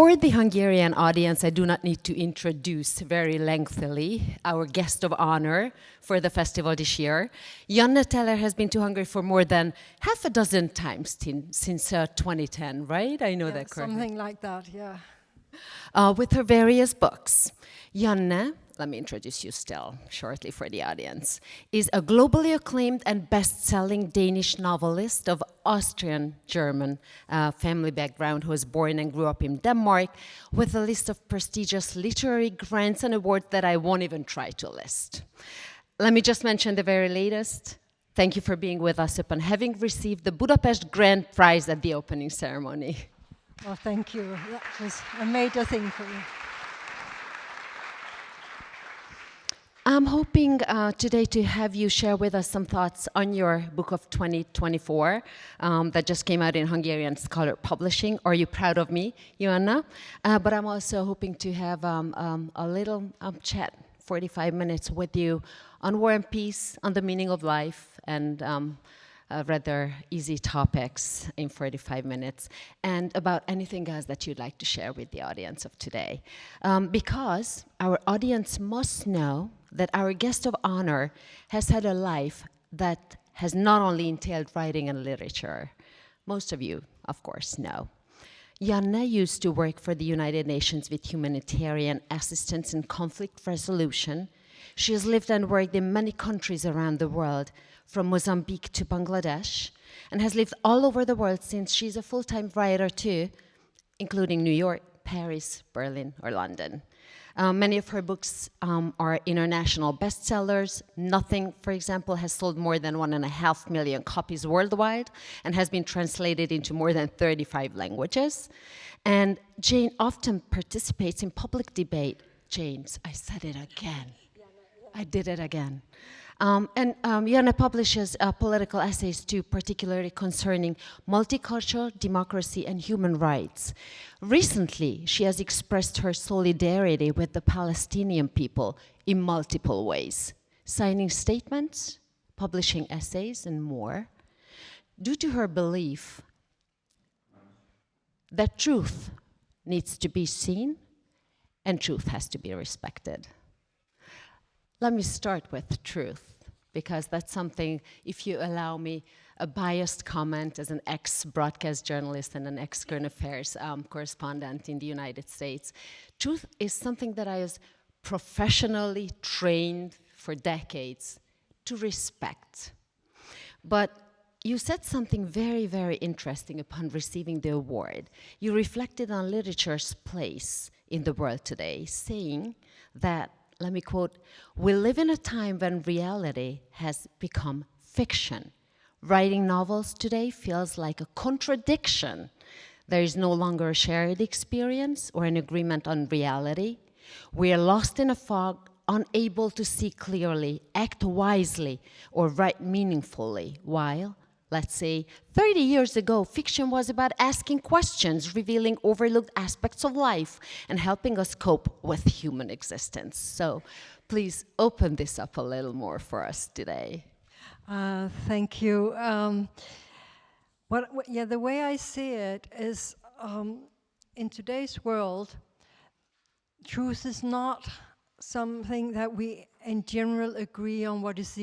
For the Hungarian audience, I do not need to introduce very lengthily our guest of honor for the festival this year. Janne Teller has been to Hungary for more than half a dozen times since 2010, right? I know that correctly. Something like that, yeah. With her various books. Janne, let me introduce you still shortly for the audience, is a globally acclaimed and best-selling Danish novelist of Austrian-German family background who was born and grew up in Denmark with a list of prestigious literary grants and awards that I won't even try to list. Let me just mention the very latest. Thank you for being with us upon having received the Budapest Grand Prize at the opening ceremony. Well, thank you. That was a major thing for me. I'm hoping today to have you share with us some thoughts on your book of 2024 that just came out in Hungarian Scholar Publishing. Are you proud of me, Joanna? But I'm also hoping to have a little chat, 45 minutes with you on War and Peace, on the meaning of life, and rather easy topics in 45 minutes, and about anything else that you'd like to share with the audience of today. Because our audience must know that our guest of honor has had a life that has not only entailed writing and literature. Most of you, of course, know. Janne used to work for the United Nations with humanitarian assistance and conflict resolution. She has lived and worked in many countries around the world, from Mozambique to Bangladesh, and has lived all over the world since she's a full-time writer too, including New York, Paris, Berlin, or London. Many of her books are international bestsellers. Nothing, for example, has sold more than 1.5 million copies worldwide and has been translated into more than 35 languages. And Jane often participates in public debate. James, I said it again. I did it again. Janne publishes political essays too, particularly concerning multicultural democracy and human rights. Recently, she has expressed her solidarity with the Palestinian people in multiple ways, signing statements, publishing essays, and more, due to her belief that truth needs to be seen and truth has to be respected. Let me start with truth, because that's something, if you allow me a biased comment as an ex-broadcast journalist and an ex-current affairs correspondent in the United States. Truth is something that I was professionally trained for decades to respect. But you said something very, very interesting upon receiving the award. You reflected on literature's place in the world today, saying that, let me quote, "We live in a time when reality has become fiction. Writing novels today feels like a contradiction. There is no longer a shared experience or an agreement on reality. We are lost in a fog, unable to see clearly, act wisely, or write meaningfully, while, let's say, 30 years ago, fiction was about asking questions, revealing overlooked aspects of life, and helping us cope with human existence." So please open this up a little more for us today. Thank you. The way I see it is, in today's world, truth is not something that we in general agree on what is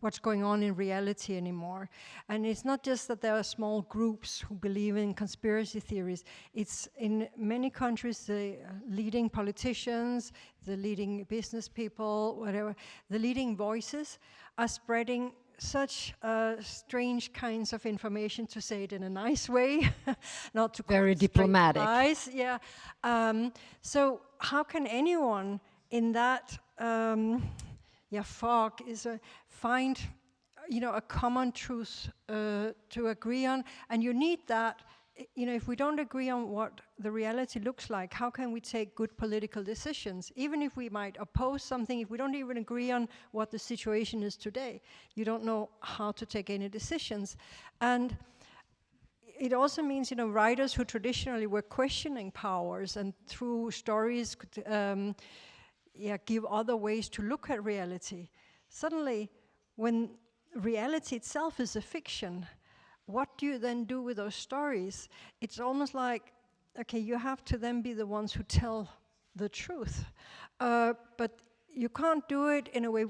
what's going on in reality anymore. And it's not just that there are small groups who believe in conspiracy theories. It's in many countries, the leading politicians, the leading business people, whatever, the leading voices are spreading such strange kinds of information, to say it in a nice way, not to very diplomatic. Lies. Yeah. So how can anyone in that fog find a common truth to agree on? And you need that. If we don't agree on what the reality looks like, how can we take good political decisions? Even if we might oppose something, if we don't even agree on what the situation is today, you don't know how to take any decisions. And it also means, writers who traditionally were questioning powers and through stories could give other ways to look at reality. Suddenly, when reality itself is a fiction, what do you then do with those stories? It's almost like okay, you have to then be the ones who tell the truth. But you can't do it in a way,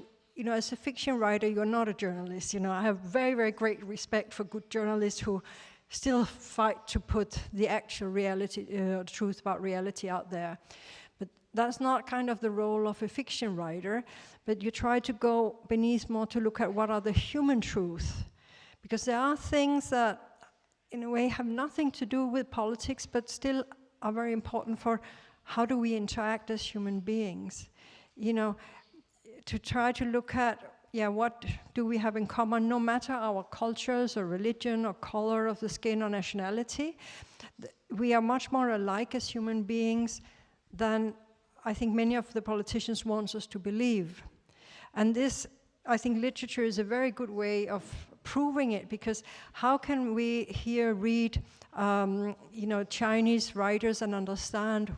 as a fiction writer, you're not a journalist. I have very, very great respect for good journalists who still fight to put the actual reality, truth about reality out there. But that's not kind of the role of a fiction writer, but you try to go beneath more to look at what are the human truth. Because there are things that, in a way, have nothing to do with politics, but still are very important for how do we interact as human beings. To try to look at, what do we have in common, no matter our cultures or religion or color of the skin or nationality. We are much more alike as human beings than I think many of the politicians want us to believe. And this, I think literature is a very good way of proving it, because how can we here read, Chinese writers and understand,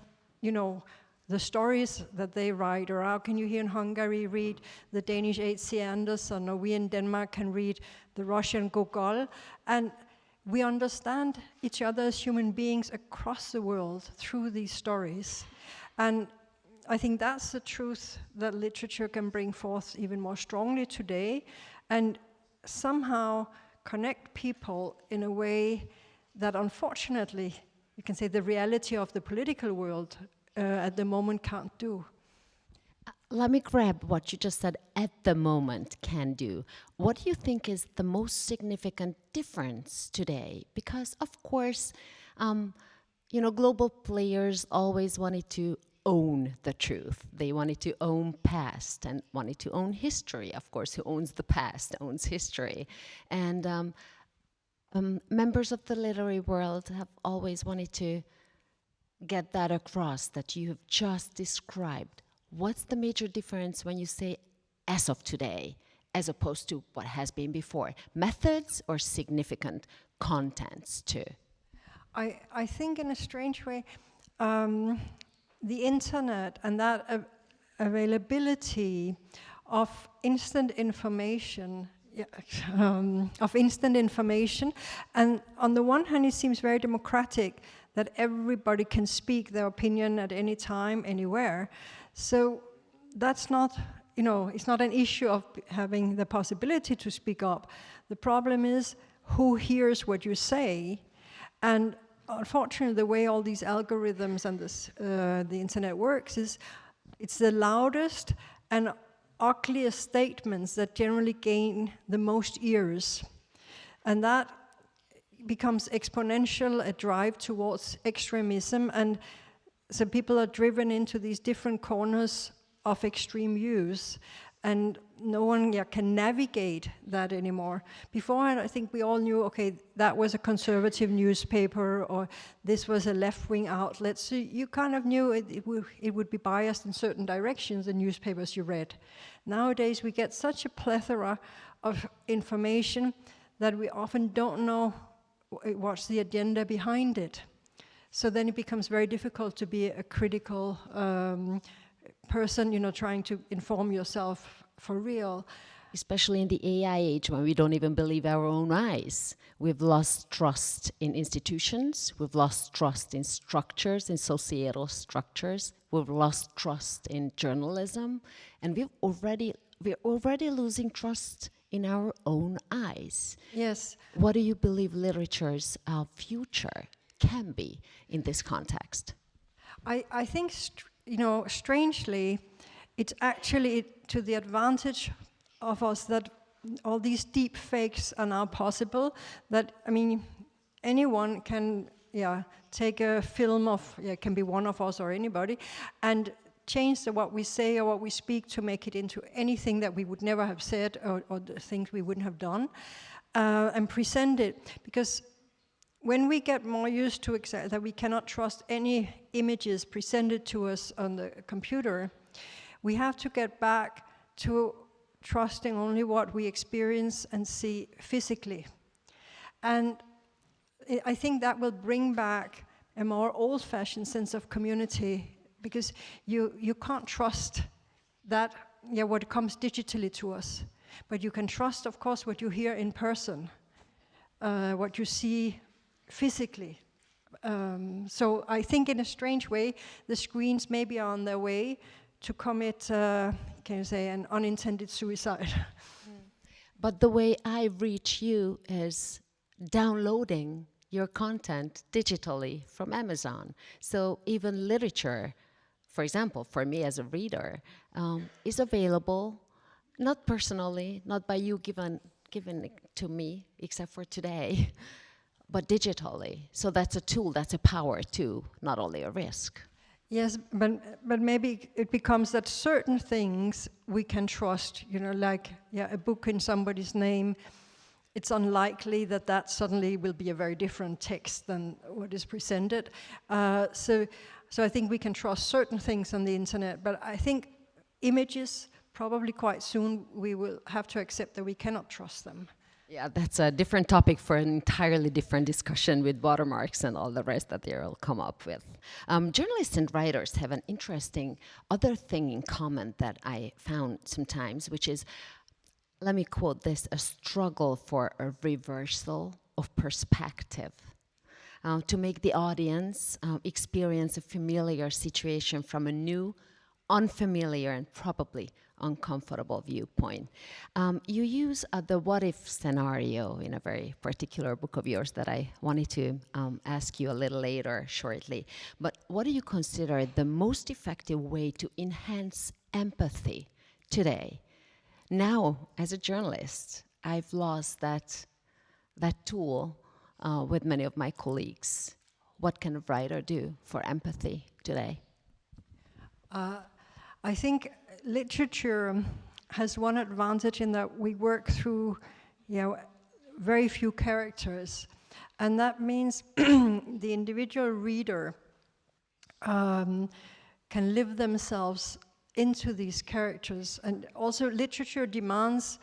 the stories that they write, or how can you here in Hungary read the Danish H.C. Andersen, or we in Denmark can read the Russian Gogol, and we understand each other as human beings across the world through these stories. And I think that's the truth that literature can bring forth even more strongly today, and somehow connect people in a way that, unfortunately, you can say the reality of the political world at the moment can't do. Let me grab what you just said, at the moment can do. What do you think is the most significant difference today? Because, of course, global players always wanted to own the truth. They wanted to own past and wanted to own history. Of course, who owns the past owns history. And members of the literary world have always wanted to get that across that you have just described. What's the major difference when you say as of today, as opposed to what has been before? Methods or significant contents too? I think in a strange way, the internet and that availability of instant information, and on the one hand it seems very democratic that everybody can speak their opinion at any time, anywhere. So that's not, it's not an issue of having the possibility to speak up. The problem is who hears what you say. And unfortunately, the way all these algorithms and the internet works is it's the loudest and ugliest statements that generally gain the most ears. And that becomes exponential, a drive towards extremism, and so people are driven into these different corners of extreme views, and no one can navigate that anymore. Beforehand, I think we all knew, okay, that was a conservative newspaper, or this was a left-wing outlet, so you kind of knew it would be biased in certain directions, the newspapers you read. Nowadays, we get such a plethora of information that we often don't know what's the agenda behind it. So then it becomes very difficult to be a critical person, trying to inform yourself for real. Especially in the AI age, when we don't even believe our own eyes. We've lost trust in institutions, we've lost trust in structures, in societal structures, we've lost trust in journalism, and we're already losing trust in our own eyes. Yes. What do you believe literature's future can be in this context? I think, strangely, it's actually to the advantage of us that all these deep fakes are now possible. That, anyone can take a film of, can be one of us or anybody, and change what we say or what we speak to make it into anything that we would never have said or the things we wouldn't have done, and present it. Because when we get more used to that we cannot trust any images presented to us on the computer, we have to get back to trusting only what we experience and see physically. And I think that will bring back a more old-fashioned sense of community, because you can't trust that, what comes digitally to us. But you can trust, of course, what you hear in person, what you see physically. So I think in a strange way, the screens maybe are on their way to commit, can you say, an unintended suicide. But the way I reach you is downloading your content digitally from Amazon. So even literature, for example, for me as a reader, is available, not personally, not by you giving it to me, except for today, but digitally. So that's a tool, that's a power too, not only a risk. Yes, but maybe it becomes that certain things we can trust, you know, like a book in somebody's name. It's unlikely that that suddenly will be a very different text than what is presented. So I think we can trust certain things on the internet, but I think images, probably quite soon, we will have to accept that we cannot trust them. Yeah, that's a different topic for an entirely different discussion with watermarks and all the rest that they'll come up with. Journalists and writers have an interesting other thing in common that I found sometimes, which is, let me quote this, a struggle for a reversal of perspective. To make the audience experience a familiar situation from a new, unfamiliar, and probably uncomfortable viewpoint. You use the what-if scenario in a very particular book of yours that I wanted to ask you a little later, shortly. But what do you consider the most effective way to enhance empathy today? Now, as a journalist, I've lost that tool with many of my colleagues. What can a writer do for empathy today? I think literature has one advantage in that we work through, very few characters, and that means the individual reader can live themselves into these characters, and also literature demands,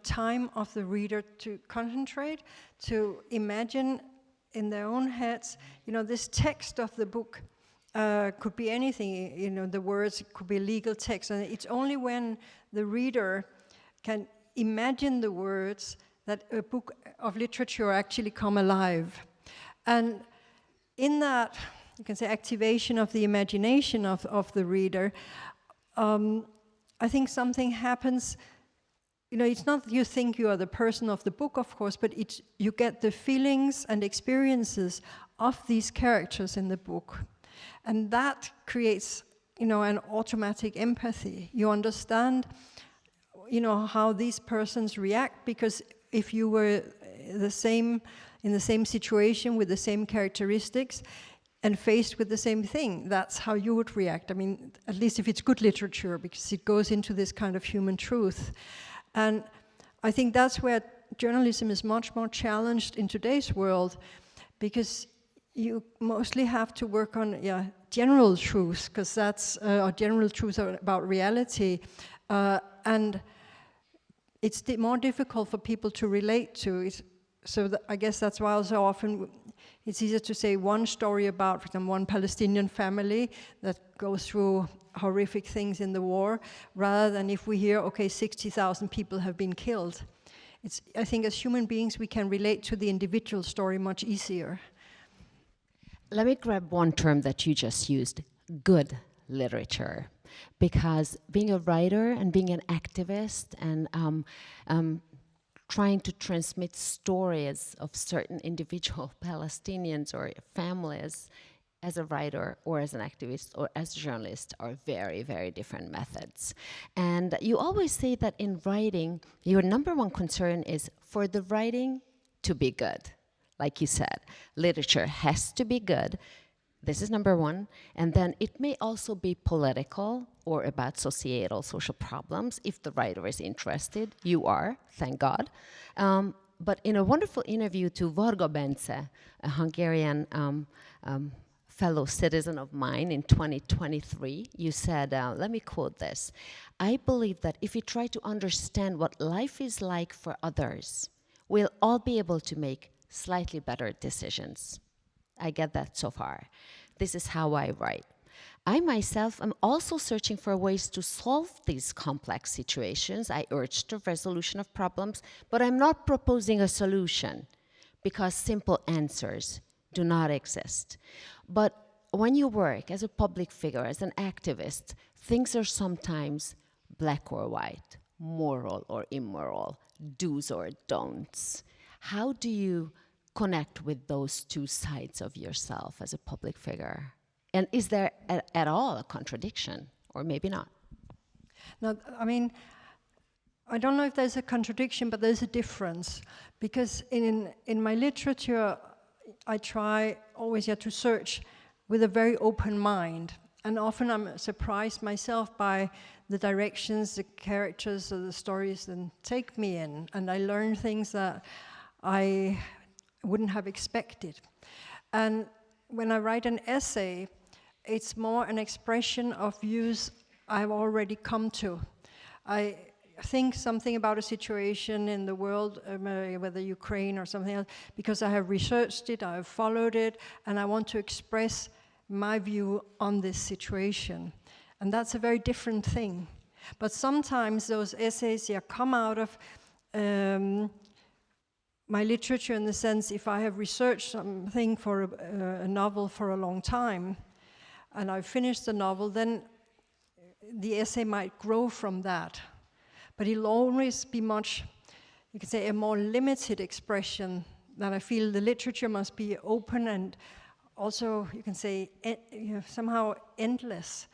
time of the reader to concentrate, to imagine in their own heads, this text of the book. Could be anything, the words could be legal text, and it's only when the reader can imagine the words that a book of literature actually come alive. And in that, you can say, activation of the imagination of the reader, I think something happens. It's not that you think you are the person of the book, of course, but you get the feelings and experiences of these characters in the book. And that creates, an automatic empathy. You understand, how these persons react, because if you were in the same situation with the same characteristics and faced with the same thing, that's how you would react. I mean, at least if it's good literature, because it goes into this kind of human truth. And I think that's where journalism is much more challenged in today's world, because you mostly have to work on general truths, because that's general truths about reality, and it's more difficult for people to relate to. I guess that's why also often it's easier to say one story about, for example, one Palestinian family that goes through horrific things in the war, rather than if we hear, 60,000 people have been killed. I think as human beings we can relate to the individual story much easier. Let me grab one term that you just used, good literature. Because being a writer and being an activist and trying to transmit stories of certain individual Palestinians or families as a writer or as an activist or as a journalist are very, very different methods. And you always say that in writing, your number one concern is for the writing to be good. Like you said, literature has to be good. This is number one. And then it may also be political or about social problems if the writer is interested. You are, thank God. But in a wonderful interview to Varga Bence, a Hungarian fellow citizen of mine in 2023, you said, let me quote this, "I believe that if we try to understand what life is like for others, we'll all be able to make slightly better decisions." I get that so far. This is how I write. I myself am also searching for ways to solve these complex situations. I urge the resolution of problems, but I'm not proposing a solution, because simple answers do not exist. But when you work as a public figure, as an activist, things are sometimes black or white, moral or immoral, do's or don'ts. How do you connect with those two sides of yourself as a public figure? And is there at all a contradiction, or maybe not? No, I mean, I don't know if there's a contradiction, but there's a difference. Because in my literature, I try always to search with a very open mind. And often I'm surprised myself by the directions the characters or the stories then take me in. And I learn things that I wouldn't have expected. And when I write an essay, it's more an expression of views I've already come to. I think something about a situation in the world, whether Ukraine or something else, because I have researched it, I have followed it, and I want to express my view on this situation. And that's a very different thing. But sometimes those essays come out of my literature, in the sense, if I have researched something for a novel for a long time, and I've finished the novel, then the essay might grow from that. But it'll always be much, you could say, a more limited expression. That I feel the literature must be open and also, you can say, somehow endless.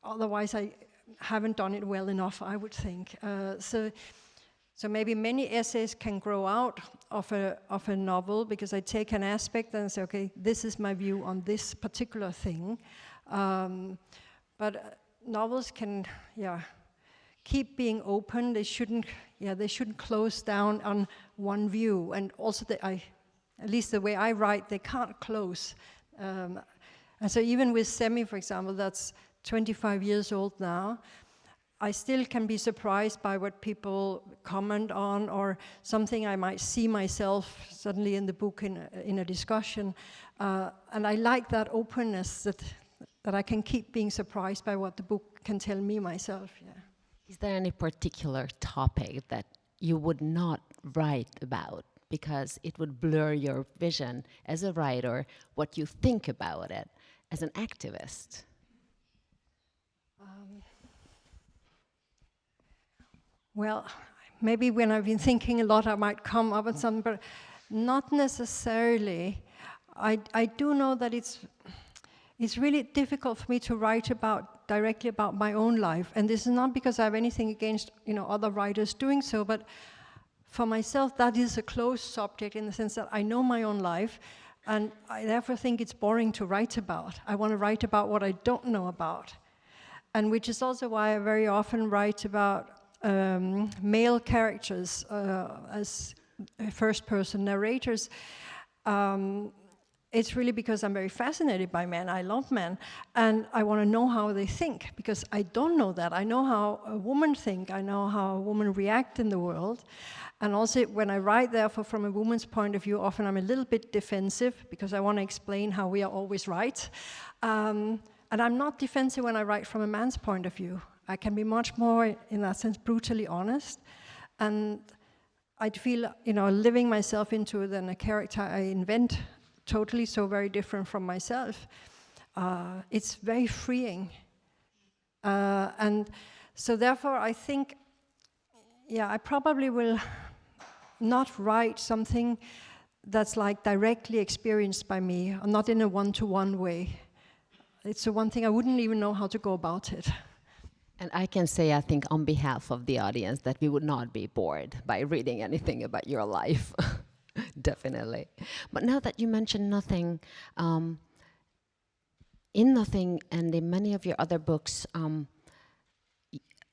Otherwise, I haven't done it well enough, I would think. So maybe many essays can grow out of a novel, because I take an aspect and say, okay, this is my view on this particular thing. But novels can, keep being open. They shouldn't close down on one view. And also, at least the way I write, they can't close. And so even with Semi, for example, that's 25 years old now, I still can be surprised by what people comment on, or something I might see myself suddenly in the book in a discussion. And I like that openness, that I can keep being surprised by what the book can tell me myself. Yeah. Is there any particular topic that you would not write about because it would blur your vision as a writer, what you think about it as an activist? Well, maybe when I've been thinking a lot, I might come up with something, but not necessarily. I do know that it's really difficult for me to write directly about my own life, and this is not because I have anything against other writers doing so, but for myself, that is a closed subject, in the sense that I know my own life, and I therefore think it's boring to write about. I want to write about what I don't know about, and which is also why I very often write about male characters as first-person narrators. It's really because I'm very fascinated by men. I love men, and I want to know how they think, because I don't know that. I know how a woman thinks. I know how a woman reacts in the world. And also, when I write, therefore, from a woman's point of view, often I'm a little bit defensive, because I want to explain how we are always right. And I'm not defensive when I write from a man's point of view. I can be much more, in that sense, brutally honest. And I'd feel, living myself into then a character I invent, totally so very different from myself. It's very freeing. And so therefore, I think, I probably will not write something that's like directly experienced by me, or not in a one-to-one way. It's the one thing I wouldn't even know how to go about it. And I can say, I think, on behalf of the audience, that we would not be bored by reading anything about your life. Definitely. But now that you mentioned Nothing, in Nothing and in many of your other books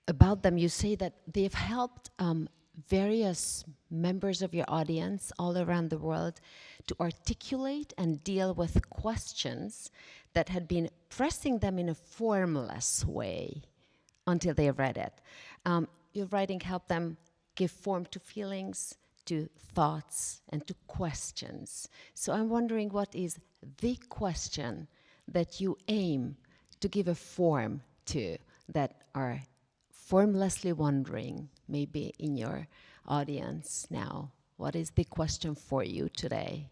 about them, you say that they've helped various members of your audience all around the world to articulate and deal with questions that had been pressing them in a formless way until they read it. Your writing helped them give form to feelings, to thoughts, and to questions. So I'm wondering, what is the question that you aim to give a form to, that are formlessly wondering, maybe in your audience now? What is the question for you today?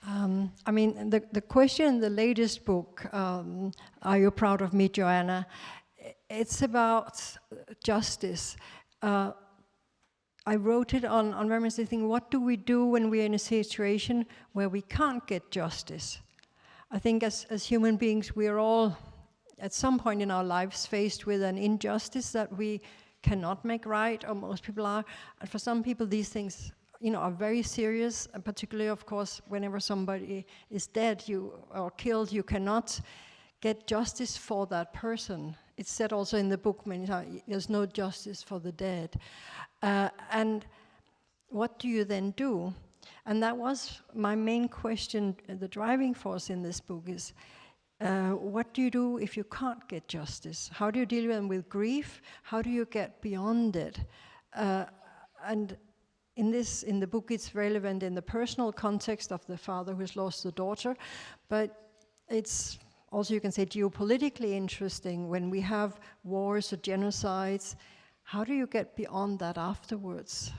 I mean, the question in the latest book, Are You Proud of Me, Joanna? It's about justice. I wrote it on very much the thing, what do we do when we're in a situation where we can't get justice? I think as human beings, we are all, at some point in our lives, faced with an injustice that we cannot make right, or most people are. And for some people, these things, are very serious, and particularly, of course, whenever somebody is dead or killed, you cannot get justice for that person. It's said also in the book many times, there's no justice for the dead. And what do you then do? And that was my main question, the driving force in this book is, what do you do if you can't get justice? How do you deal with grief? How do you get beyond it? And in the book, it's relevant in the personal context of the father who's lost the daughter, but it's also, you can say, geopolitically interesting when we have wars or genocides. How do you get beyond that afterwards?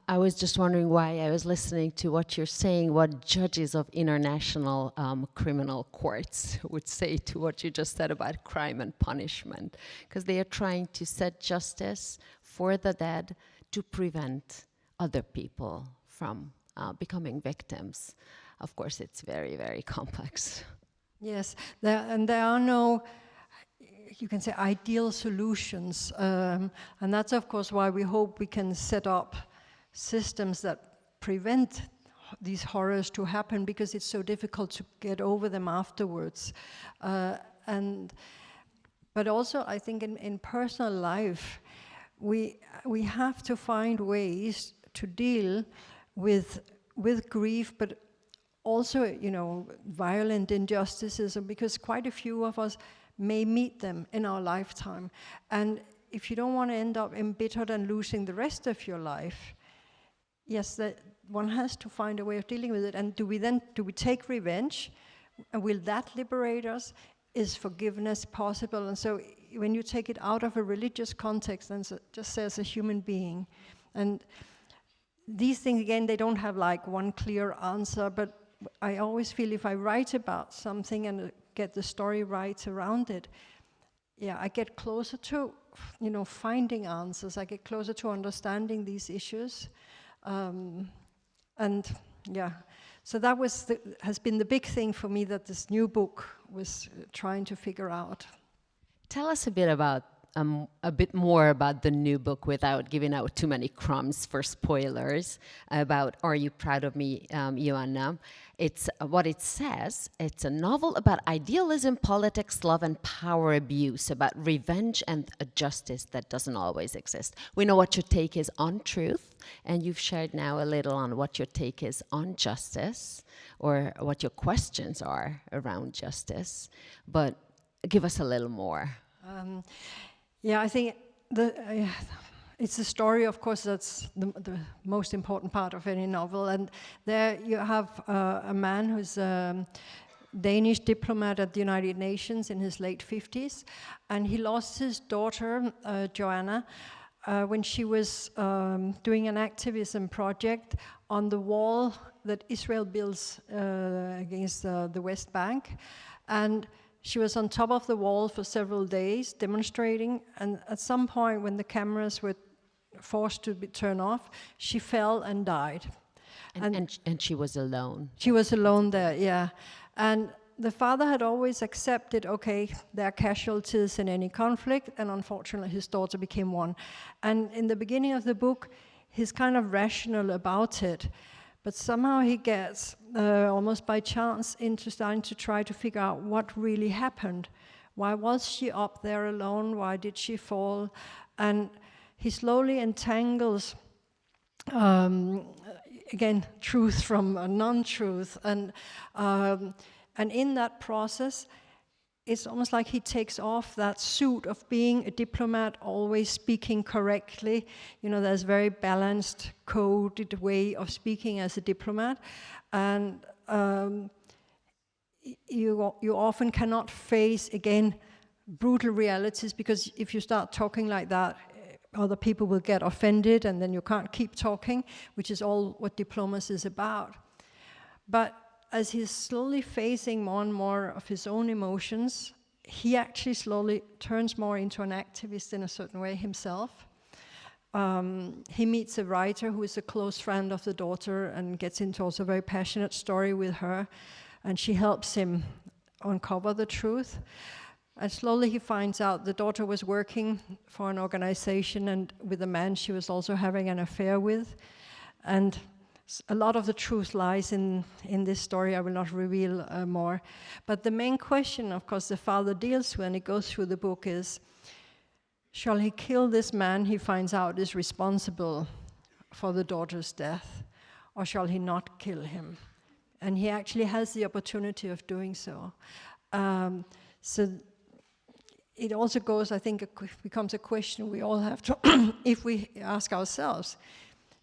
I was just wondering why I was listening to what you're saying, what judges of international criminal courts would say to what you just said about crime and punishment, because they are trying to set justice for the dead to prevent other people from becoming victims. Of course, it's very, very complex. Yes, there are no, you can say, ideal solutions, and that's of course why we hope we can set up systems that prevent these horrors to happen, because it's so difficult to get over them afterwards. But also, I think in personal life, we have to find ways to deal with grief, but also, violent injustices, because quite a few of us may meet them in our lifetime. And if you don't want to end up embittered and losing the rest of your life, yes, that one has to find a way of dealing with it. And do we take revenge? And will that liberate us? Is forgiveness possible? And so when you take it out of a religious context and just as a human being, and these things, again, they don't have like one clear answer, but I always feel if I write about something and get the story right around it, I get closer to, finding answers. I get closer to understanding these issues. So that has been the big thing for me that this new book was trying to figure out. Tell us a bit more about the new book without giving out too many crumbs for spoilers about Are You Proud of Me, Joanna? It's what it says. It's a novel about idealism, politics, love, and power abuse, about revenge and a justice that doesn't always exist. We know what your take is on truth, and you've shared now a little on what your take is on justice, or what your questions are around justice. But give us a little more. I think it's the story, of course, that's the most important part of any novel. And there you have a man who's a Danish diplomat at the United Nations in his late 50s. And he lost his daughter, Joanna, when she was doing an activism project on the wall that Israel builds against the West Bank. And she was on top of the wall for several days demonstrating, and at some point when the cameras were forced to be turned off, she fell and died. And she was alone. She was alone there, yeah. And the father had always accepted, okay, there are casualties in any conflict, and unfortunately his daughter became one. And in the beginning of the book, he's kind of rational about it. But somehow he gets, almost by chance, into starting to try to figure out what really happened. Why was she up there alone? Why did she fall? And he slowly entangles, again, truth from non-truth. And in that process, it's almost like he takes off that suit of being a diplomat, always speaking correctly. There's a very balanced, coded way of speaking as a diplomat. And you often cannot face, again, brutal realities, because if you start talking like that, other people will get offended, and then you can't keep talking, which is all what diplomacy is about. But as he's slowly facing more and more of his own emotions, he actually slowly turns more into an activist in a certain way himself. He meets a writer who is a close friend of the daughter and gets into also a very passionate story with her, and she helps him uncover the truth. And slowly he finds out the daughter was working for an organization and with a man she was also having an affair with. And a lot of the truth lies in this story. I will not reveal more. But the main question, of course, the father deals with when he goes through the book is, shall he kill this man he finds out is responsible for the daughter's death, or shall he not kill him? And he actually has the opportunity of doing so. So it also goes, I think, becomes a question we all have to, if we ask ourselves,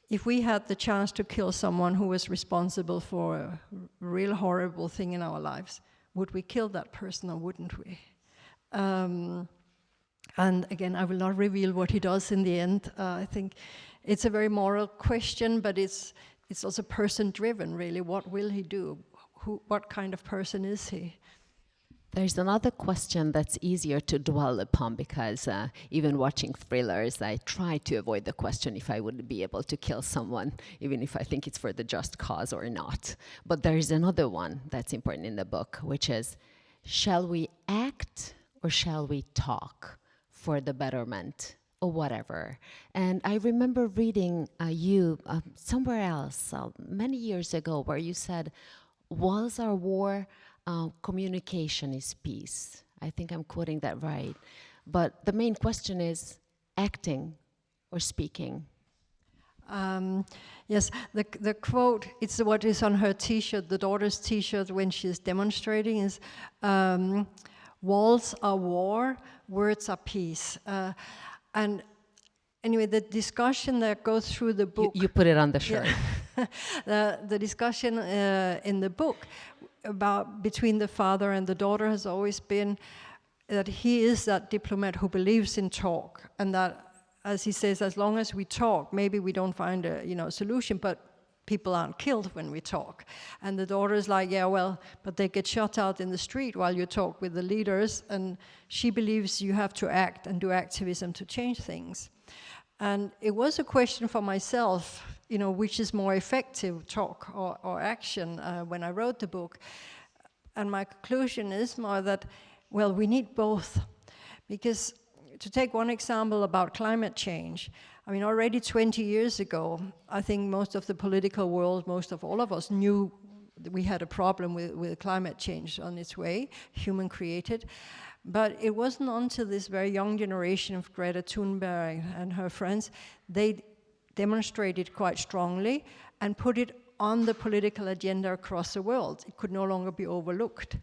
if we had the chance to kill someone who was responsible for a real horrible thing in our lives, would we kill that person or wouldn't we? And again, I will not reveal what he does in the end. I think it's a very moral question, but it's also person-driven, really. What will he do? What kind of person is he? There's another question that's easier to dwell upon because even watching thrillers, I try to avoid the question if I would be able to kill someone, even if I think it's for the just cause or not. But there is another one that's important in the book, which is, shall we act or shall we talk for the betterment or whatever? And I remember reading you somewhere else many years ago where you said, walls are war, communication is peace. I think I'm quoting that right. But the main question is acting or speaking. Yes, the quote, it's what is on her T-shirt, the daughter's T-shirt when she's demonstrating is, walls are war, words are peace. And anyway, the discussion that goes through the book... You put it on the shirt. Yeah. The discussion in the book about between the father and the daughter has always been that he is that diplomat who believes in talk, and that, as he says, as long as we talk, maybe we don't find a solution, but people aren't killed when we talk. And the daughter is like, yeah, well, but they get shot out in the street while you talk with the leaders, and she believes you have to act and do activism to change things. And it was a question for myself, which is more effective, talk or action, when I wrote the book. And my conclusion is more that, well, we need both. Because to take one example about climate change, I mean, already 20 years ago, I think most of the political world, most of all of us knew that we had a problem with climate change on its way, human created. But it wasn't until this very young generation of Greta Thunberg and her friends, they demonstrated quite strongly and put it on the political agenda across the world. It could no longer be overlooked.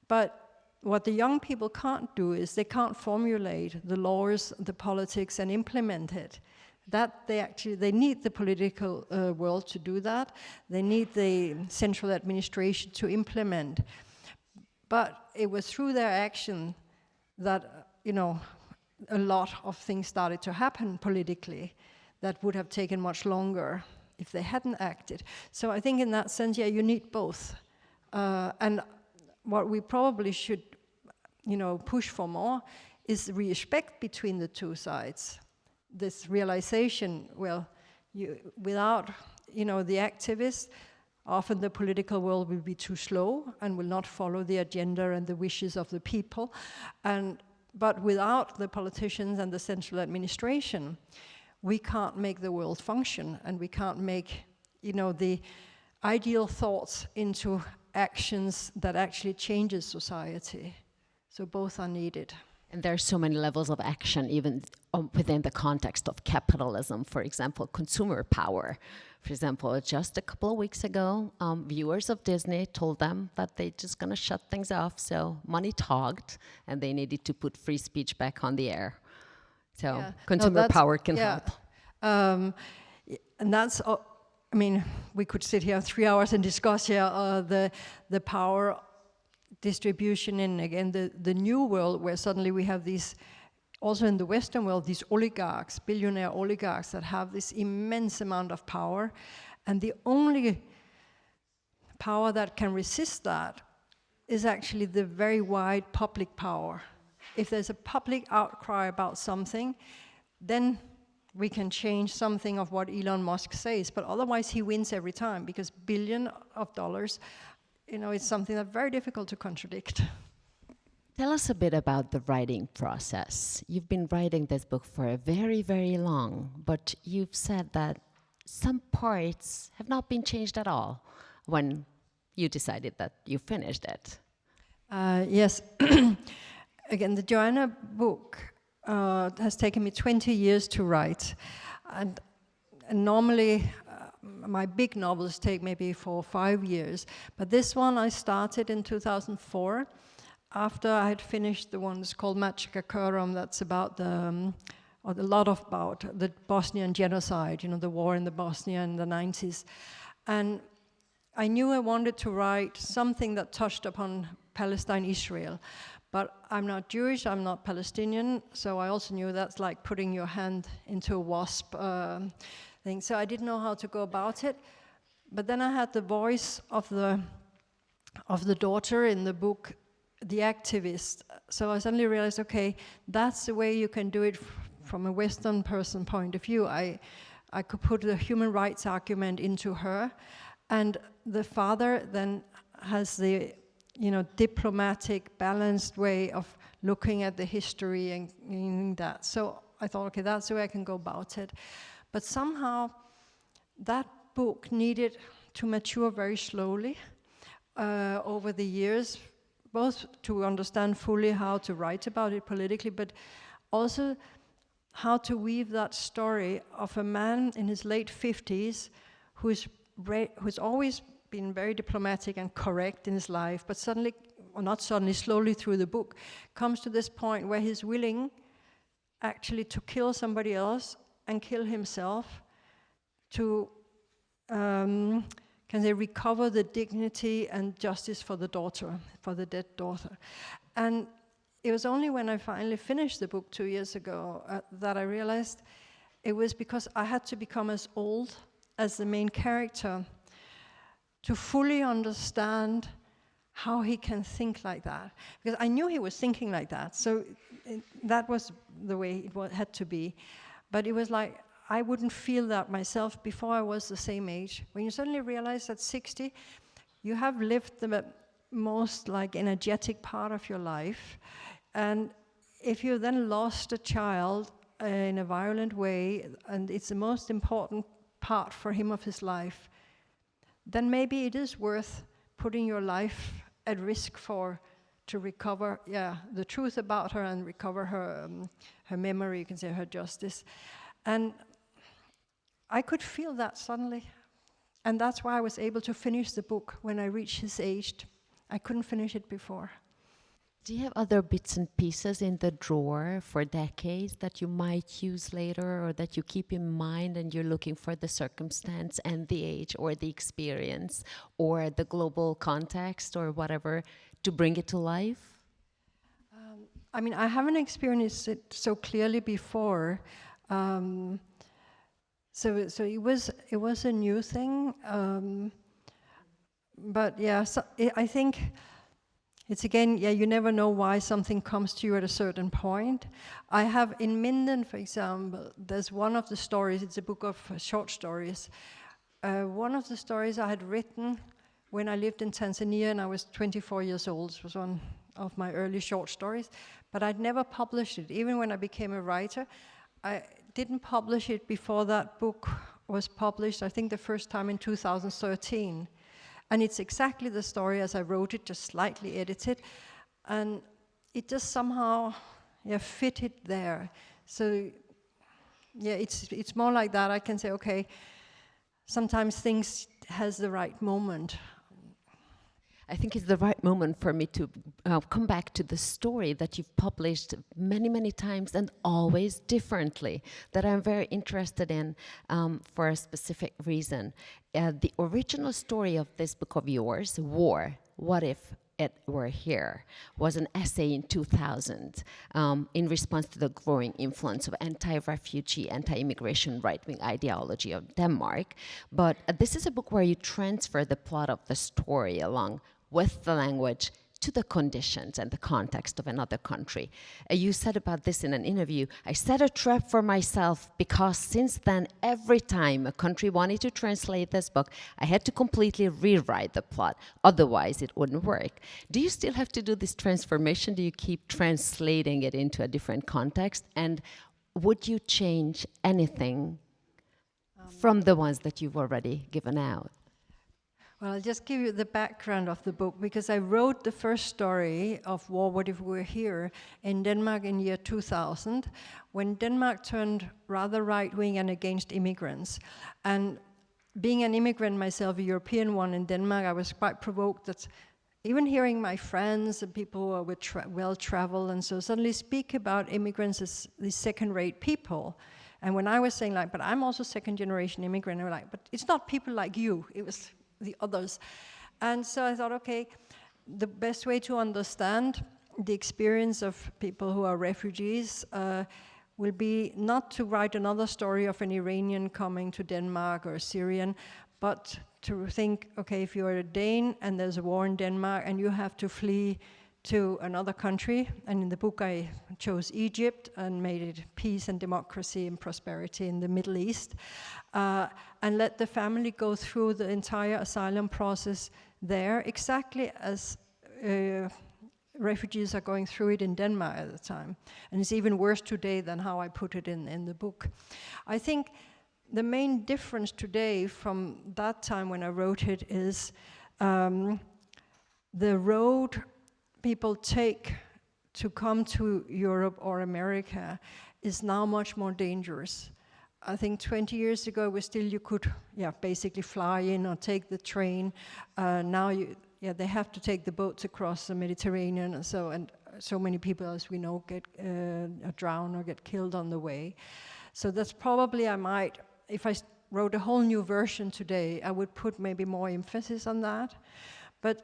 But what the young people can't do is they can't formulate the laws, the politics, and implement it. That they need the political world to do that. They need the central administration to implement. But it was through their action that, a lot of things started to happen politically that would have taken much longer if they hadn't acted. So I think in that sense, yeah, you need both. And what we probably should, push for more is respect between the two sides. This realization, well, without, the activists, often the political world will be too slow and will not follow the agenda and the wishes of the people. But without the politicians and the central administration, we can't make the world function, and we can't make, the ideal thoughts into actions that actually changes society. So both are needed. And there are so many levels of action, even within the context of capitalism. For example, consumer power. For example, just a couple of weeks ago, viewers of Disney told them that they're just going to shut things off. So money talked, and they needed to put free speech back on the air. So consumer power can help. And that's, we could sit here 3 hours and discuss the power distribution in, again, the new world, where suddenly we have these, also in the Western world, these oligarchs, billionaire oligarchs that have this immense amount of power. And the only power that can resist that is actually the very wide public power. If there's a public outcry about something, then we can change something of what Elon Musk says, but otherwise he wins every time, because $billions, it's something that's very difficult to contradict. Tell us a bit about the writing process. You've been writing this book for a very, very long, but you've said that some parts have not been changed at all when you decided that you finished it. Yes. Again, the Joanna book has taken me 20 years to write. And normally, my big novels take maybe 4 or 5 years. But this one I started in 2004, after I had finished the one that's called Magica Curum, that's about about the Bosnian genocide, the war in the Bosnia in the 90s. And I knew I wanted to write something that touched upon Palestine-Israel. But I'm not Jewish, I'm not Palestinian, so I also knew that's like putting your hand into a wasp thing. So I didn't know how to go about it. But then I had the voice of the daughter in the book, the activist. So I suddenly realized, okay, that's the way you can do it from a Western person point of view. I could put the human rights argument into her, and the father then has the diplomatic, balanced way of looking at the history and that. So I thought, okay, that's the way I can go about it. But somehow that book needed to mature very slowly over the years, both to understand fully how to write about it politically, but also how to weave that story of a man in his late 50s who's always been very diplomatic and correct in his life, but suddenly, or not suddenly, slowly through the book, comes to this point where he's willing actually to kill somebody else and kill himself to, recover the dignity and justice for the daughter, for the dead daughter. And it was only when I finally finished the book 2 years ago that I realized it was because I had to become as old as the main character to fully understand how he can think like that. Because I knew he was thinking like that, so that was the way it had to be. But it was like, I wouldn't feel that myself before I was the same age. When you suddenly realize at 60, you have lived the most energetic part of your life, and if you then lost a child in a violent way, and it's the most important part for him of his life, then maybe it is worth putting your life at risk to recover the truth about her and recover her memory, you can say, her justice. And I could feel that suddenly. And that's why I was able to finish the book when I reached his age. I couldn't finish it before. Do you have other bits and pieces in the drawer for decades that you might use later, or that you keep in mind and you're looking for the circumstance and the age or the experience or the global context or whatever to bring it to life? I haven't experienced it so clearly before. So it was a new thing. But yeah, so I think it's again, you never know why something comes to you at a certain point. I have in Minden, for example, there's one of the stories, it's a book of short stories. One of the stories I had written when I lived in Tanzania and I was 24 years old. It was one of my early short stories, but I'd never published it. Even when I became a writer, I didn't publish it before that book was published, I think the first time in 2013. And it's exactly the story as I wrote it, just slightly edited. And it just somehow fitted there. So it's more like that. I can say, okay, sometimes things has the right moment. I think it's the right moment for me to come back to the story that you've published many, many times and always differently, that I'm very interested in for a specific reason. The original story of this book of yours, War, What If, it were here was an essay in 2000 in response to the growing influence of anti-refugee, anti-immigration right-wing ideology of Denmark. But this is a book where you transfer the plot of the story along with the language to the conditions and the context of another country. You said about this in an interview, I set a trap for myself because since then, every time a country wanted to translate this book, I had to completely rewrite the plot. Otherwise, it wouldn't work. Do you still have to do this transformation? Do you keep translating it into a different context? And would you change anything from the ones that you've already given out? Well, I'll just give you the background of the book, because I wrote the first story of War, What If We Were Here in Denmark in year 2000, when Denmark turned rather right-wing and against immigrants. And being an immigrant myself, a European one in Denmark, I was quite provoked that even hearing my friends and people who were well-traveled and so suddenly speak about immigrants as these second-rate people. And when I was saying like, but I'm also second-generation immigrant, they were like, but it's not people like you, it was the others. And so I thought, okay, the best way to understand the experience of people who are refugees will be not to write another story of an Iranian coming to Denmark or a Syrian, but to think, okay, if you're a Dane and there's a war in Denmark and you have to flee to another country, and in the book I chose Egypt and made it peace and democracy and prosperity in the Middle East, and let the family go through the entire asylum process there, exactly as refugees are going through it in Denmark at the time. And it's even worse today than how I put it in the book. I think the main difference today from that time when I wrote it is the road people take to come to Europe or America is now much more dangerous. I think 20 years ago, you could basically fly in or take the train. Now they have to take the boats across the Mediterranean, and so many people, as we know, get drown or get killed on the way. So that's probably if I wrote a whole new version today, I would put maybe more emphasis on that. But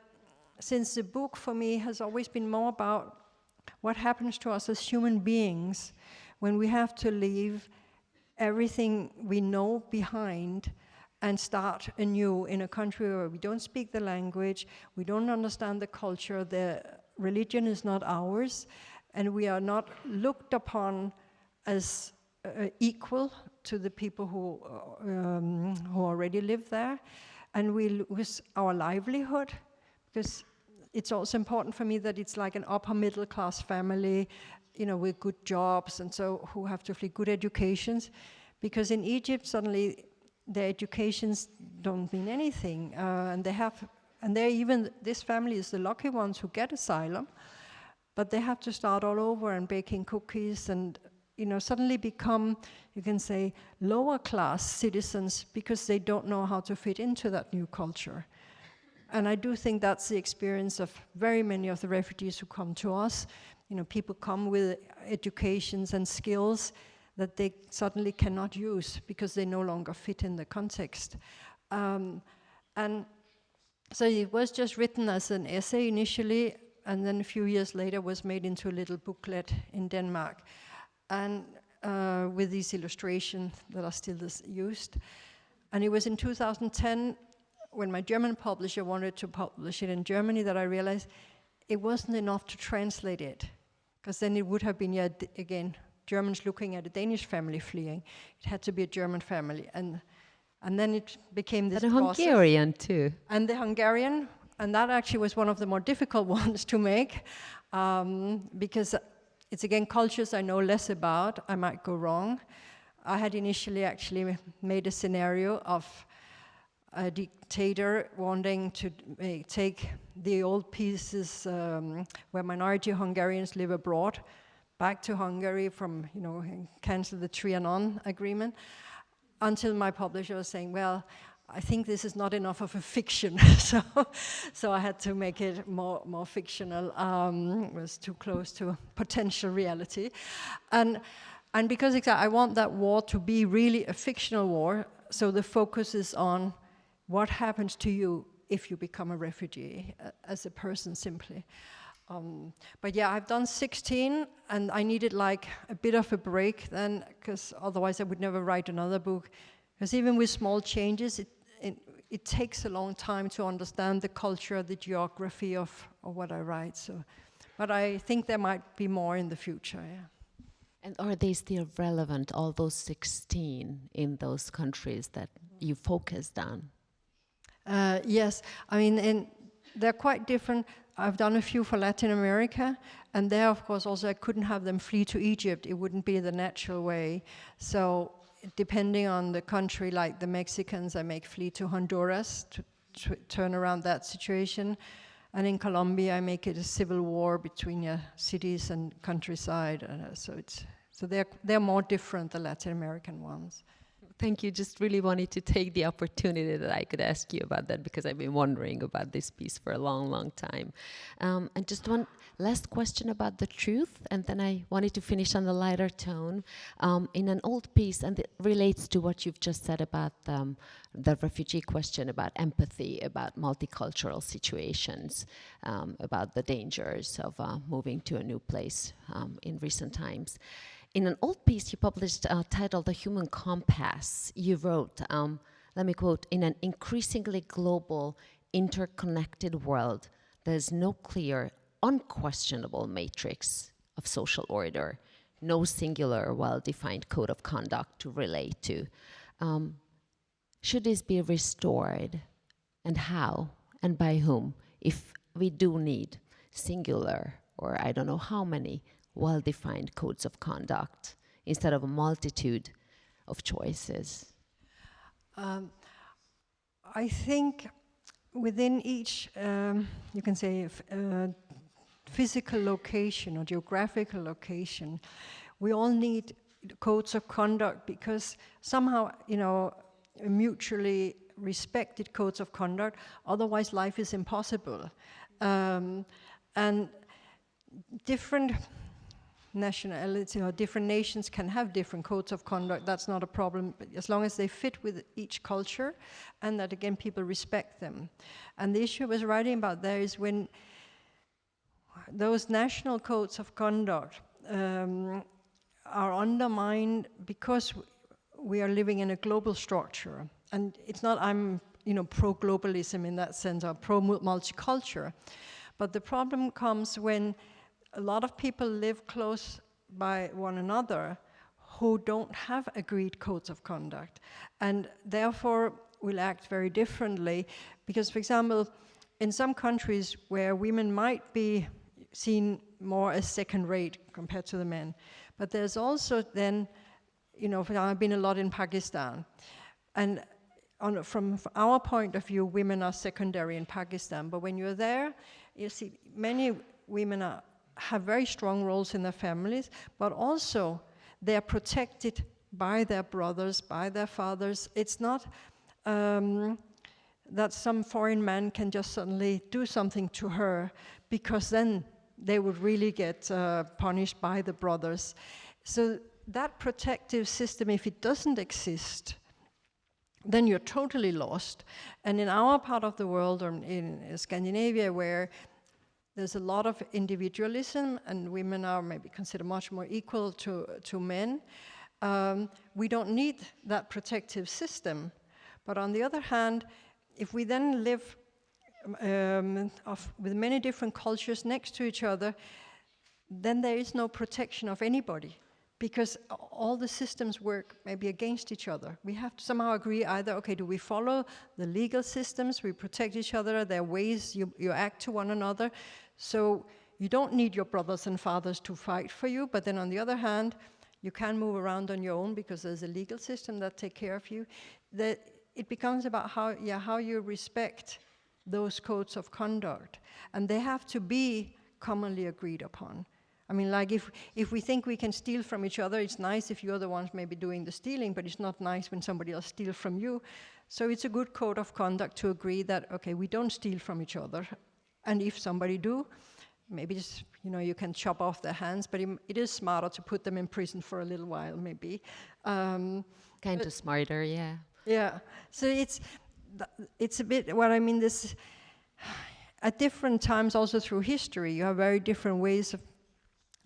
since the book for me has always been more about what happens to us as human beings when we have to leave everything we know behind and start anew in a country where we don't speak the language, we don't understand the culture, the religion is not ours, and we are not looked upon as equal to the people who already live there, and we lose our livelihood, because it's also important for me that it's like an upper middle class family, with good jobs and so who have to flee, good educations, because in Egypt suddenly their educations don't mean anything, this family is the lucky ones who get asylum, but they have to start all over and baking cookies and suddenly become, you can say, lower class citizens because they don't know how to fit into that new culture. And I do think that's the experience of very many of the refugees who come to us. People come with educations and skills that they suddenly cannot use because they no longer fit in the context. And so it was just written as an essay initially, and then a few years later was made into a little booklet in Denmark, and with these illustrations that are still used. And it was in 2010, when my German publisher wanted to publish it in Germany, that I realized it wasn't enough to translate it, because then it would have been, again, Germans looking at a Danish family fleeing. It had to be a German family, and then it became this process. And a Hungarian too. And the Hungarian, and that actually was one of the more difficult ones to make, because it's again cultures I know less about. I might go wrong. I had initially actually made a scenario of a dictator wanting to take the old pieces where minority Hungarians live abroad back to Hungary from, cancel the Trianon agreement, until my publisher was saying, well, I think this is not enough of a fiction, so I had to make it more fictional. It was too close to potential reality, and because I want that war to be really a fictional war, so the focus is on what happens to you if you become a refugee as a person simply. But yeah, I've done 16, and I needed like a bit of a break then, because otherwise I would never write another book. Because even with small changes, it takes a long time to understand the culture, the geography of what I write. So, but I think there might be more in the future. Yeah. And are they still relevant, all those 16 in those countries that you focused on? Yes, I mean, they're quite different. I've done a few for Latin America, and there, of course, also I couldn't have them flee to Egypt. It wouldn't be the natural way. So depending on the country, like the Mexicans, I make flee to Honduras to turn around that situation. And in Colombia, I make it a civil war between cities and countryside. So they're more different, the Latin American ones. Thank you. Just really wanted to take the opportunity that I could ask you about that, because I've been wondering about this piece for a long, long time. And just one last question about the truth, and then I wanted to finish on the lighter tone. In an old piece, and it relates to what you've just said about the refugee question, about empathy, about multicultural situations, about the dangers of moving to a new place in recent times. In an old piece you published titled The Human Compass, you wrote, let me quote, "In an increasingly global, interconnected world, there's no clear, unquestionable matrix of social order, no singular, well-defined code of conduct to relate to. Should this be restored, and how, and by whom, if we do need singular, or I don't know how many, well-defined codes of conduct instead of a multitude of choices?" I think within each, you can say, physical location or geographical location, we all need codes of conduct, because somehow, mutually respected codes of conduct, otherwise life is impossible. And different nationality or different nations can have different codes of conduct. That's not a problem, but as long as they fit with each culture, and that again people respect them. And the issue I was writing about there is when those national codes of conduct are undermined because we are living in a global structure. And it's not I'm pro-globalism in that sense, or pro-multiculture, but the problem comes when a lot of people live close by one another who don't have agreed codes of conduct, and therefore will act very differently. Because, for example, in some countries where women might be seen more as second rate compared to the men, but there's also then, I've been a lot in Pakistan, and from our point of view, women are secondary in Pakistan, but when you're there, you see many women have very strong roles in their families, but also they are protected by their brothers, by their fathers. It's not that some foreign man can just suddenly do something to her, because then they would really get punished by the brothers. So that protective system, if it doesn't exist, then you're totally lost. And in our part of the world, or in Scandinavia, where there's a lot of individualism, and women are maybe considered much more equal to men. We don't need that protective system. But on the other hand, if we then live with many different cultures next to each other, then there is no protection of anybody, because all the systems work maybe against each other. We have to somehow agree either, okay, do we follow the legal systems, we protect each other, there are ways you act to one another. So you don't need your brothers and fathers to fight for you, but then on the other hand, you can move around on your own because there's a legal system that takes care of you. That it becomes about how you respect those codes of conduct, and they have to be commonly agreed upon. I mean, like if we think we can steal from each other, it's nice if you're the ones maybe doing the stealing, but it's not nice when somebody else steals from you. So it's a good code of conduct to agree that, okay, we don't steal from each other. And if somebody do, maybe just, you can chop off their hands, but it is smarter to put them in prison for a little while, maybe. Kind of smarter, yeah. Yeah, so it's a bit what I mean. This at different times, also through history, you have very different ways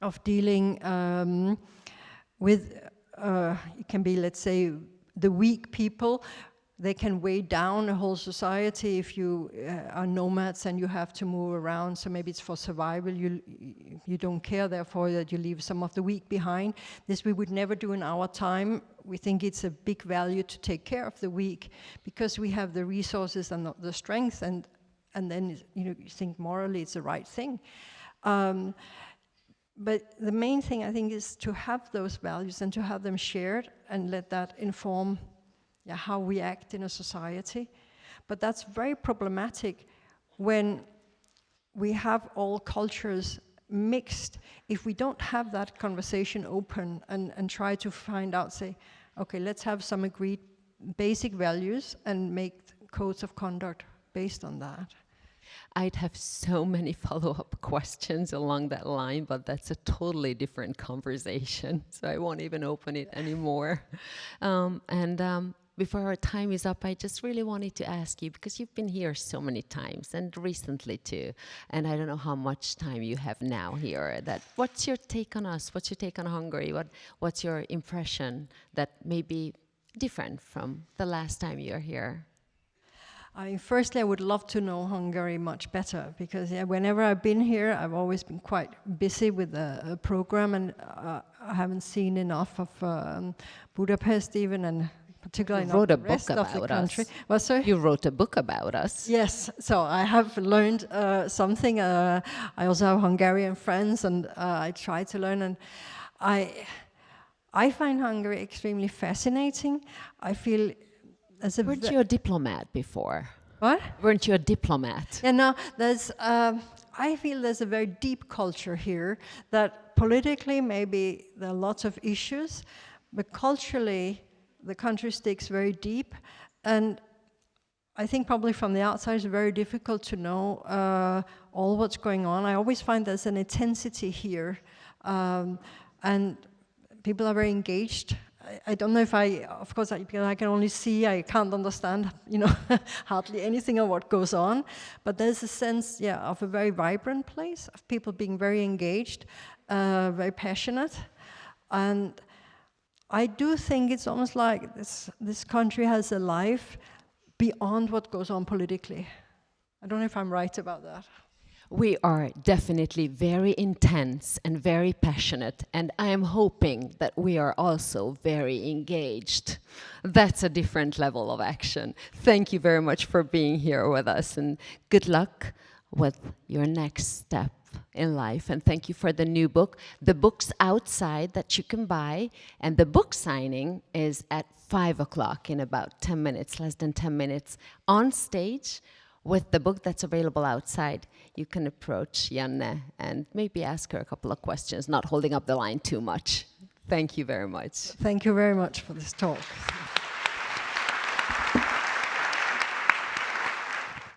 of dealing with. It can be, let's say, the weak people. They can weigh down a whole society if you are nomads and you have to move around. So maybe it's for survival. You don't care, therefore, that you leave some of the weak behind. This we would never do in our time. We think it's a big value to take care of the weak because we have the resources and the strength, and then you think morally it's the right thing. But the main thing, I think, is to have those values and to have them shared and let that inform how we act in a society. But that's very problematic when we have all cultures mixed. If we don't have that conversation open and try to find out, say, okay, let's have some agreed basic values and make codes of conduct based on that. I'd have so many follow-up questions along that line, but that's a totally different conversation, so I won't even open it anymore. Before our time is up, I just really wanted to ask you, because you've been here so many times, and recently too, and I don't know how much time you have now here, that what's your take on us? What's your take on Hungary? What's your impression that may be different from the last time you're here? Firstly, I would love to know Hungary much better, because whenever I've been here, I've always been quite busy with a program, and I haven't seen enough of Budapest even, and particularly not the rest of the country. Well, sorry? You wrote a book about us. Yes, so I have learned something. I also have Hungarian friends, and I try to learn, and I find Hungary extremely fascinating. I feel Weren't you a diplomat before? What? Weren't you a diplomat? Yeah, no, I feel there's a very deep culture here that politically maybe there are lots of issues, but culturally the country sticks very deep, and I think probably from the outside it's very difficult to know all what's going on. I always find there's an intensity here, and people are very engaged. I don't know if of course, because I can only see, I can't understand, hardly anything of what goes on. But there's a sense, of a very vibrant place, of people being very engaged, very passionate. And I do think it's almost like this country has a life beyond what goes on politically. I don't know if I'm right about that. We are definitely very intense and very passionate, and I am hoping that we are also very engaged. That's a different level of action. Thank you very much for being here with us, and good luck with your next step in life. And thank you for the new book. The book's outside that you can buy, and the book signing is at 5 o'clock in about 10 minutes, less than 10 minutes, on stage. With the book that's available outside, you can approach Janne and maybe ask her a couple of questions, not holding up the line too much. Thank you very much. Thank you very much for this talk.